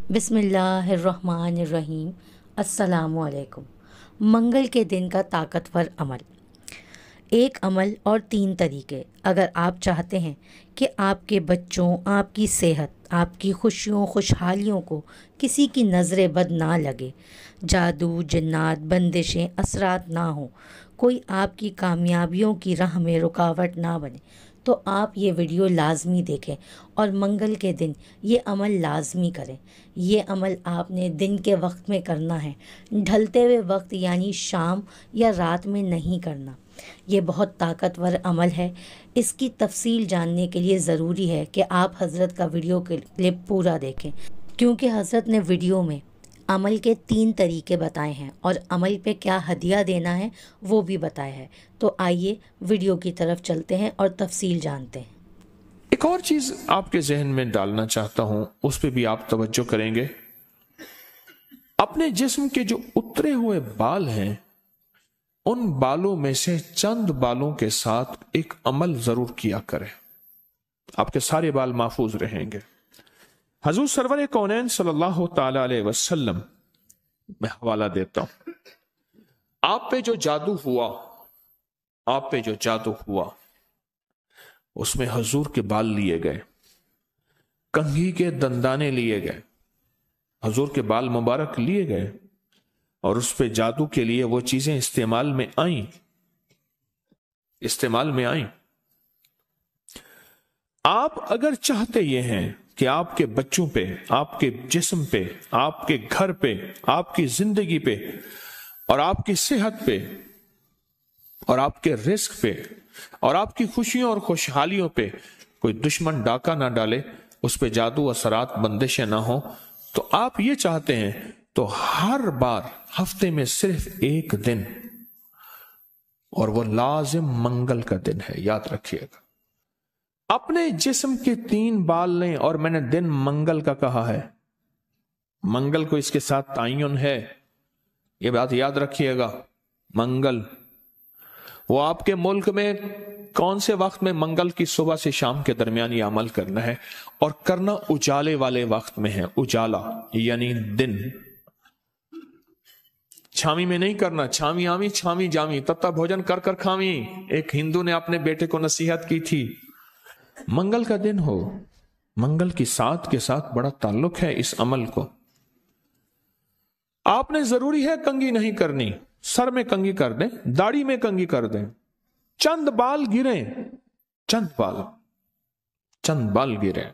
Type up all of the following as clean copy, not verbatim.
बिस्मिल्लाहिर्रहमानिर्रहीम। अस्सलामु अलैकुम। मंगल के दिन का ताकतवर अमल। एक अमल और 3 तरीके। अगर आप चाहते हैं कि आपके बच्चों, आपकी सेहत, आपकी खुशियों खुशहालियों को किसी की नज़र बद ना लगे, जादू जिन्नात बंदिशें असरात ना हो, कोई आपकी कामयाबियों की राह में रुकावट ना बने, तो आप ये वीडियो लाजमी देखें और मंगल के दिन ये अमल लाजमी करें। ये अमल आपने दिन के वक्त में करना है, ढलते हुए वक्त यानी शाम या रात में नहीं करना। ये बहुत ताकतवर अमल है। इसकी तफसील जानने के लिए ज़रूरी है कि आप हज़रत का वीडियो क्लिप पूरा देखें, क्योंकि हज़रत ने वीडियो में अमल के 3 तरीके बताए हैं और अमल पे क्या हदिया देना है वो भी बताया है। तो आइए वीडियो की तरफ चलते हैं और तफसील जानते हैं। एक और चीज आपके जहन में डालना चाहता हूं, उस पे भी आप तवज्जो करेंगे। अपने जिस्म के जो उतरे हुए बाल हैं, उन बालों में से चंद बालों के साथ एक अमल जरूर किया करें, आपके सारे बाल महफूज रहेंगे। हजूर सरवर कौनैन सल्लल्लाहु ताला अलैहि वसल्लम, मैं हवाला देता हूं, आप पे जो जादू हुआ उसमें हजूर के बाल लिए गए, कंघी के दंदाने लिए गए, हजूर के बाल मुबारक लिए गए और उस पे जादू के लिए वो चीजें इस्तेमाल में आई। आप अगर चाहते ये हैं कि आपके बच्चों पे, आपके जिस्म पे, आपके घर पे, आपकी जिंदगी पे और आपकी सेहत पे और आपके रिस्क पे और आपकी खुशियों और खुशहालियों पे कोई दुश्मन डाका ना डाले, उस पे जादू असरात बंदिशें ना हो, तो आप ये चाहते हैं तो हर बार हफ्ते में सिर्फ एक दिन, और वो लाजिम मंगल का दिन है, याद रखिएगा। अपने जिस्म के 3 बाल लें, और मैंने दिन मंगल का कहा है, मंगल को इसके साथ तायन है, ये बात याद रखिएगा। मंगल वो आपके मुल्क में कौन से वक्त में, मंगल की सुबह से शाम के दरमियान ये अमल करना है, और करना उजाले वाले वक्त में है। उजाला यानी दिन, छावी में नहीं करना। छावी आवी छावी जावी, तत्ता भोजन कर कर खावी, एक हिंदू ने अपने बेटे को नसीहत की थी। मंगल का दिन हो, मंगल की साथ के साथ बड़ा ताल्लुक है इस अमल को। आपने जरूरी है कंघी नहीं करनी, सर में कंघी कर दें, दाढ़ी में कंघी कर दें, चंद बाल गिरे, चंद बाल गिरे,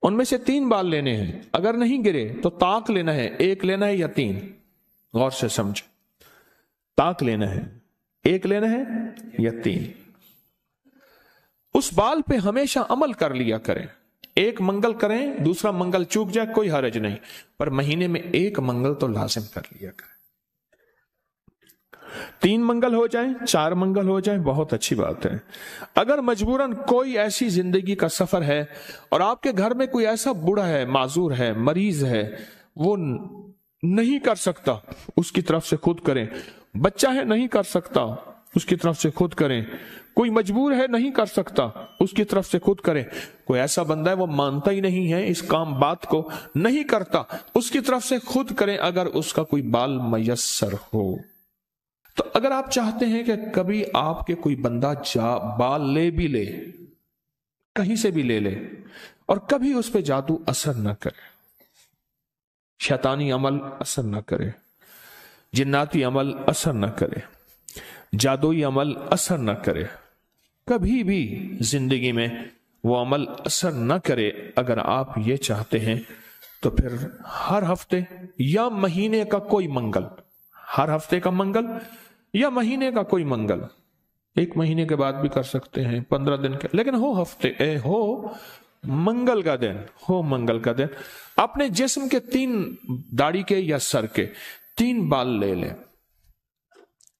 उनमें से 3 बाल लेने हैं। अगर नहीं गिरे तो ताक लेना है, 1 लेना है या 3, गौर से समझो। ताक लेना है, 1 लेना है या 3। उस बाल पे हमेशा अमल कर लिया करें। एक मंगल करें, दूसरा मंगल चूक जाए कोई हर्ज नहीं, पर महीने में 1 मंगल तो लाजिम कर लिया करें। 3 मंगल हो जाए, 4 मंगल हो जाए, बहुत अच्छी बात है। अगर मजबूरन कोई ऐसी जिंदगी का सफर है और आपके घर में कोई ऐसा बूढ़ा है, माजूर है, मरीज है, वो नहीं कर सकता, उसकी तरफ से खुद करें। बच्चा है नहीं कर सकता, उसकी तरफ से खुद करें। कोई मजबूर है नहीं कर सकता, उसकी तरफ से खुद करें। कोई ऐसा बंदा है वो मानता ही नहीं है इस बात को, नहीं करता, उसकी तरफ से खुद करें अगर उसका कोई बाल मयस्सर हो। तो अगर आप चाहते हैं कि कभी आपके कोई बंदा बाल ले भी ले, कहीं से भी ले ले, और कभी उस पर जादू असर न करे, शैतानी अमल असर न करे, जिन्नाती अमल असर न करे, जादुई अमल असर न करे, कभी भी जिंदगी में वो अमल असर न करे, अगर आप ये चाहते हैं तो फिर हर हफ्ते या महीने का कोई मंगल, हर हफ्ते का मंगल या महीने का कोई मंगल, 1 महीने के बाद भी कर सकते हैं, 15 दिन के, लेकिन हो मंगल का दिन, हो मंगल का दिन, अपने जिस्म के 3 दाढ़ी के या सर के 3 बाल ले लें।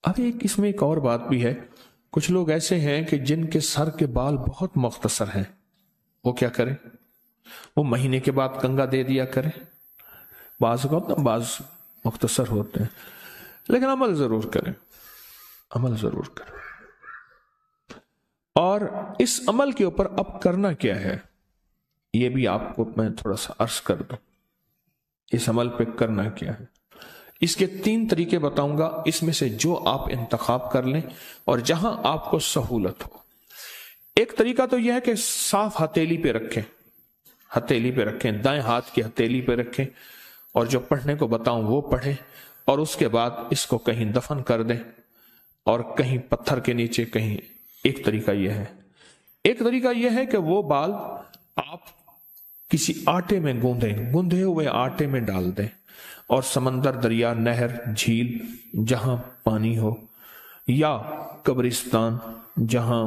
अब इसमें एक और बात भी है, कुछ लोग ऐसे हैं कि जिनके सर के बाल बहुत मुख्तसर हैं, वो क्या करें, वो महीने के बाद कंघा दे दिया करें। बाज मुख्तसर होते हैं, लेकिन अमल जरूर करें, अमल जरूर करें। और इस अमल के ऊपर अब करना क्या है, یہ بھی آپ کو میں تھوڑا سا عرض کر دوں، اس عمل پہ کرنا کیا ہے۔ اس کے 3 طریقے بتاؤں گا، اس میں سے جو آپ انتخاب کر لیں اور جہاں آپ کو سہولت ہو۔ ایک طریقہ تو یہ ہے کہ صاف ہتھیلی پہ رکھیں، ہتھیلی پہ رکھیں، دائیں ہاتھ کی ہتھیلی پہ رکھیں، اور جو پڑھنے کو بتاؤں وہ پڑھیں، اور اس کے بعد اس کو کہیں دفن کر دیں، اور کہیں پتھر کے نیچے کہیں۔ ایک طریقہ یہ ہے۔ ایک طریقہ یہ ہے کہ وہ بال آپ کسی آٹے میں گوندیں، گوندھے ہوئے آٹے میں ڈال دیں، اور سمندر، دریا، نہر، جھیل جہاں پانی ہو، یا قبرستان جہاں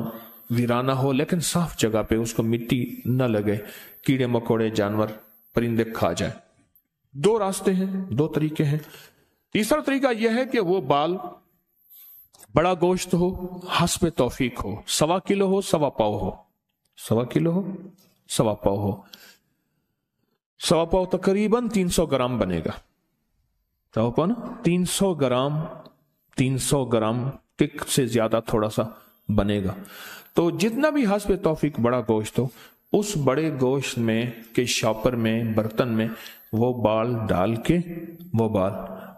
ویرانہ ہو لیکن صاف جگہ پہ، اس کو مٹی نہ لگے، کیڑے مکوڑے، جانور، پرندے کھا جائیں۔ 2 راستے ہیں، 2 طریقے ہیں۔ تیسرا طریقہ یہ ہے کہ وہ بال بڑا گوشت ہو، حسب توفیق ہو، 1.25 کلو ہو، 1.25 پاؤ ہو، 1.25 کلو ہو، 1.25 پاؤ ہو، 1.25 پاؤ تقریباً 300 گرام بنے گا، 1.25 پاؤ نا، 300 گرام، 300 گرام ٹک سے زیادہ تھوڑا سا بنے گا۔ تو جتنا بھی حسب توفیق بڑا گوشت ہو، اس بڑے گوشت میں کے شاپر میں، برتن میں وہ بال ڈال کے، وہ بال،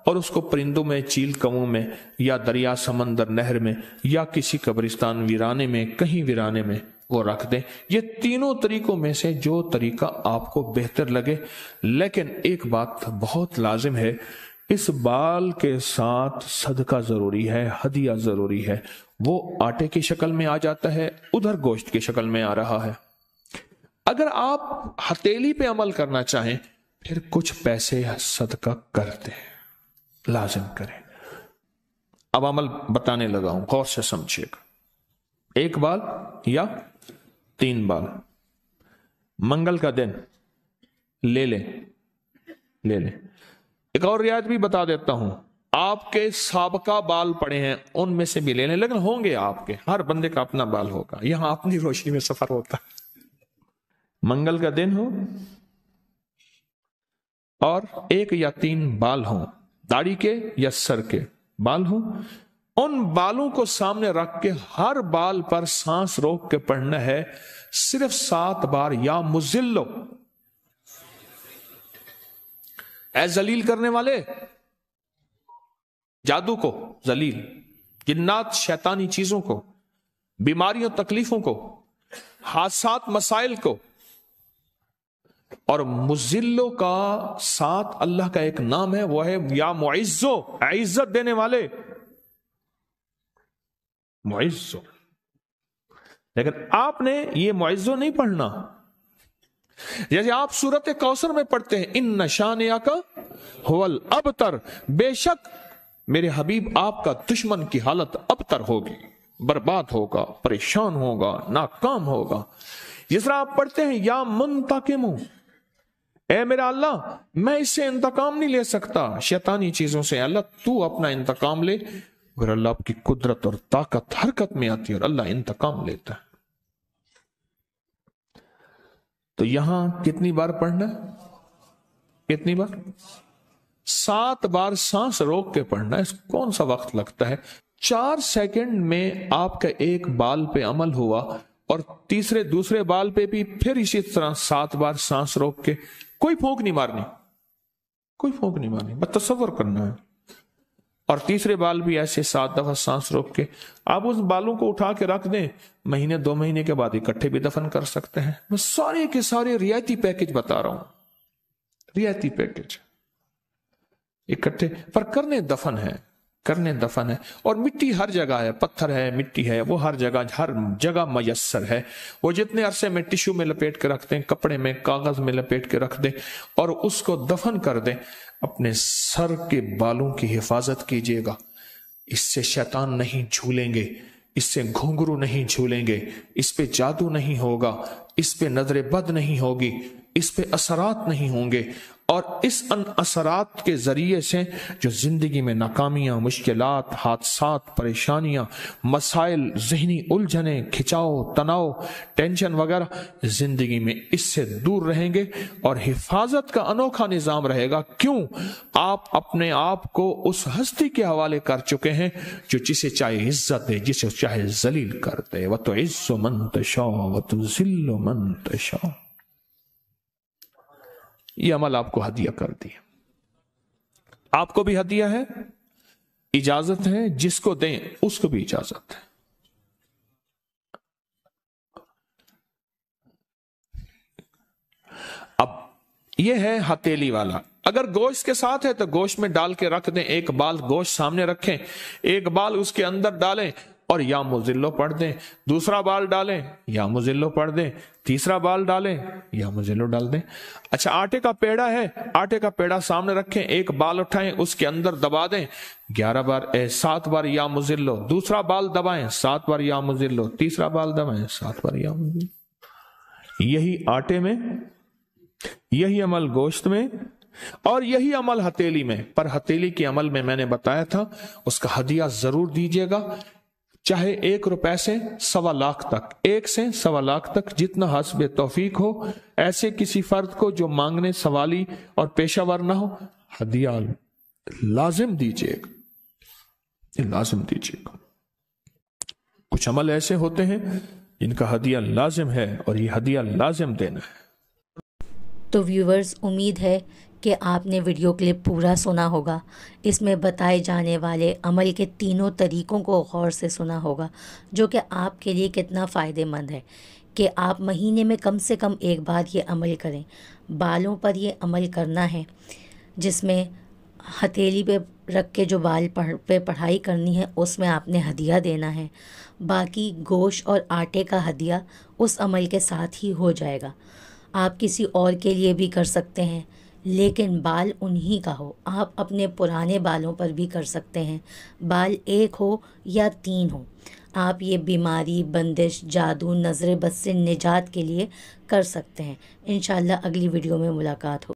اور اس کو پرندوں میں، چیل کموں میں، یا دریا، سمندر، نہر میں، یا کسی قبرستان، ویرانے میں، کہیں ویرانے میں وہ رکھ دیں۔ یہ تینوں طریقوں میں سے جو طریقہ آپ کو بہتر لگے، لیکن ایک بات بہت لازم ہے، اس بال کے ساتھ صدقہ ضروری ہے، ہدیہ ضروری ہے۔ وہ آٹے کی شکل میں آ جاتا ہے، ادھر گوشت کی شکل میں آ رہا ہے۔ اگر آپ ہتھیلی پہ عمل کرنا چاہیں، پھر کچھ پیسے صدقہ کر دیں، لازم کریں۔ اب عمل بتانے لگا ہوں، غور سے سمجھیے گا۔ 1 بال یا 3 بال منگل کا دن لے لیں، لے لیں۔ ایک اور رعایت بھی بتا دیتا ہوں، آپ کے سابقہ بال پڑے ہیں ان میں سے بھی لے لیں، لیکن ہوں گے آپ کے، ہر بندے کا اپنا بال ہوگا، یہاں اپنی روشنی میں سفر ہوتا ہے۔ منگل کا دن ہو اور 1 یا 3 بال ہوں، داڑھی کے یا سر کے بال ہوں، ان بالوں کو سامنے رکھ کے ہر بال پر سانس روک کے پڑھنا ہے، صرف 7 بار، یا مذلو، اے ذلیل کرنے والے، جادو کو ذلیل، جنات، شیطانی چیزوں کو، بیماریوں، تکلیفوں کو، حادثات، مسائل کو، اور مذلو کا ساتھ اللہ کا ایک نام ہے، وہ ہے یا معزو، عزت دینے والے، معزو۔ لیکن آپ نے یہ معزو نہیں پڑھنا، جیسے آپ سورت کوثر میں پڑھتے ہیں، ان شانئک ھو الابتر، بے شک میرے حبیب آپ کا دشمن کی حالت ابتر ہوگی، برباد ہوگا، پریشان ہوگا، ناکام ہوگا۔ جس طرح آپ پڑھتے ہیں یا منتقم، اے میرا اللہ میں اس سے انتقام نہیں لے سکتا، شیطانی چیزوں سے، اللہ تو اپنا انتقام لے، اور اللہ آپ کی قدرت اور طاقت حرکت میں آتی ہے اور اللہ انتقام لیتا ہے۔ تو یہاں کتنی بار پڑھنا ہے؟ کتنی بار؟ 7 بار سانس روک کے پڑھنا ہے۔ کون سا وقت لگتا ہے؟ 4 سیکنڈ میں آپ کا ایک بال پہ عمل ہوا، اور دوسرے بال پہ بھی پھر اسی طرح 7 بار سانس روک کے، کوئی پھونک نہیں مارنی، کوئی پھونک نہیں مارنی، بس تصور کرنا ہے۔ اور تیسرے بال بھی ایسے 7 دفعہ سانس روک کے، آپ اس بالوں کو اٹھا کے رکھ دیں، مہینے 2 مہینے کے بعد اکٹھے بھی دفن کر سکتے ہیں۔ میں سارے کے سارے رعایتی پیکج بتا رہا ہوں، رعایتی پیکج اکٹھے، پر کرنے دفن ہے، کرنے دفن ہے۔ اور مٹی ہر جگہ ہے، پتھر ہے، مٹی ہے، وہ ہر جگہ میسر ہے۔ وہ جتنے عرصے میں ٹشو میں لپیٹ کے رکھ دیں، کپڑے میں، کاغذ میں لپیٹ کے رکھ دیں، اور اس کو دفن کر دیں۔ اپنے سر کے بالوں کی حفاظت کیجیے گا، اس سے شیطان نہیں جھولیں گے، اس سے گھنگرو نہیں جھولیں گے، اس پہ جادو نہیں ہوگا، اس پہ نظر بد نہیں ہوگی، اس پہ اثرات نہیں ہوں گے۔ اور اس ان اثرات کے ذریعے سے جو زندگی میں ناکامیاں، مشکلات، حادثات، پریشانیاں، مسائل، ذہنی الجھنیں، کھچاؤ، تناؤ، ٹینشن وغیرہ، زندگی میں اس سے دور رہیں گے، اور حفاظت کا انوکھا نظام رہے گا۔ کیوں؟ آپ اپنے آپ کو اس ہستی کے حوالے کر چکے ہیں جو جسے چاہے عزت دے، جسے چاہے ذلیل کر دے۔ وَتُعِزُّ مَن تَشَاءُ وَتُذِلُّ مَن تَشَاءُ۔ ये अमल आपको हदिया कर दिया। आपको भी हदिया है, इजाजत है, जिसको दें उसको भी इजाजत है। अब ये है हथेली वाला। अगर गोश्त के साथ है तो गोश्त में डाल के रख दें, एक बाल गोश्त सामने रखें, एक बाल उसके अंदर डालें और या मुजिल्लो पढ़ दें, दूसरा बाल डालें या मुजिल्लो पढ़ दें, तीसरा बाल डालें या मुजिल्लो डाल दें। अच्छा, आटे का पेड़ा है, आटे का पेड़ा सामने रखें, एक बाल उठाएं, उसके अंदर दबा दें 11 बार 7 बार या मुजिल्लो, दूसरा बाल दबाएं 7 बार या मुजिल्लो, तीसरा बाल दबाएं 7 बार या मुजिल्लो। यही आटे में, यही अमल गोश्त में और यही अमल हथेली में। पर हथेली के अमल में मैंने बताया था उसका हदिया जरूर दीजिएगा, चाहे 1 रुपए से 1.25 लाख तक, 1 से 1.25 लाख तक, जितना हस्ब तौफीक हो। ऐसे किसी फर्द को जो मांगने सवाली और पेशावर ना हो, हदिया लाजिम दीजिएगा, लाजिम दीजिएगा। कुछ अमल ऐसे होते हैं जिनका हदिया लाजिम है और ये हदिया लाजिम देना है। तो व्यूवर्स, उम्मीद है कि आपने वीडियो क्लिप पूरा सुना होगा। इसमें बताए जाने वाले अमल के तीनों तरीक़ों को गौर से सुना होगा, जो कि आपके लिए कितना फ़ायदेमंद है कि आप महीने में कम से कम 1 बार ये अमल करें। बालों पर ये अमल करना है, जिसमें हथेली पे रख के जो बाल पे पढ़ाई करनी है उसमें आपने हदिया देना है। बाकी गोश्त और आटे का हदिया उस अमल के साथ ही हो जाएगा। आप किसी और के लिए भी कर सकते हैं, लेकिन बाल उन्हीं का हो। आप अपने पुराने बालों पर भी कर सकते हैं, बाल 1 हो या 3 हो। आप ये बीमारी, बंदिश, जादू, नज़र बद से निजात के लिए कर सकते हैं। इंशाल्लाह अगली वीडियो में मुलाकात हो।